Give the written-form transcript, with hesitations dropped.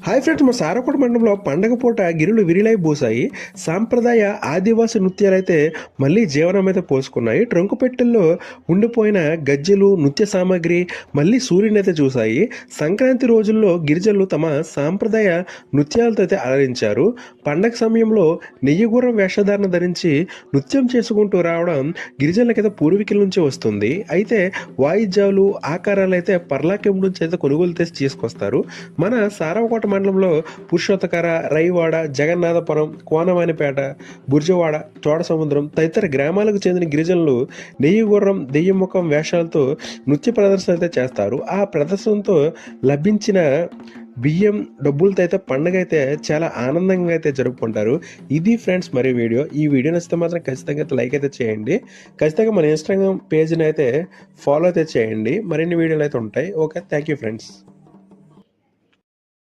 Hi friends, మా సారకోట మండలంలో పండగ పూట గిరులు విరిలై పూసాయి. సాంప్రదాయ ఆదివాసి నృత్యాలైతే మళ్ళీ జీవనం అయితే పోసుకున్నాయి. ట్రంకు పెట్టెల్లో ఉండిపోయిన గజ్జెలు, నృత్య సామాగ్రి మళ్ళీ సూర్యుని అయితే చూశాయి. సంక్రాంతి రోజుల్లో గిరిజనులు తమ సాంప్రదాయ నృత్యాలతో అయితే అలరించారు. పండగ సమయంలో నెయ్యిగుర్రం వేషధారణ ధరించి నృత్యం చేసుకుంటూ రావడం గిరిజనులకైతే పూర్వీకుల నుంచి వస్తుంది. అయితే వాయిద్యాలు, ఆకారాలు అయితే పర్లాకెం నుంచి అయితే కొనుగోలు చేసి తీసుకొస్తారు. మన సారవకోట మండలంలో పురుషోత్తకర, రైవాడ, జగన్నాథపురం, కోనవానిపేట, బుర్జవాడ, చోడసముద్రం తదితర గ్రామాలకు చెందిన గిరిజనులు నెయ్యిగుర్రం, దెయ్యముఖం వేషాలతో నృత్య ప్రదర్శన అయితే చేస్తారు. ఆ ప్రదర్శనతో లభించిన బియ్యం డబ్బులతో అయితే పండుగ అయితే చాలా ఆనందంగా అయితే జరుపుకుంటారు. ఇది ఫ్రెండ్స్ మరి వీడియో. ఈ వీడియో నచ్చితే మాత్రం ఖచ్చితంగా అయితే లైక్ అయితే చేయండి. ఖచ్చితంగా మన ఇన్స్టాగ్రామ్ పేజ్ని అయితే ఫాలో అయితే చేయండి. మరిన్ని వీడియోలు అయితే ఉంటాయి. Okay, thank you friends.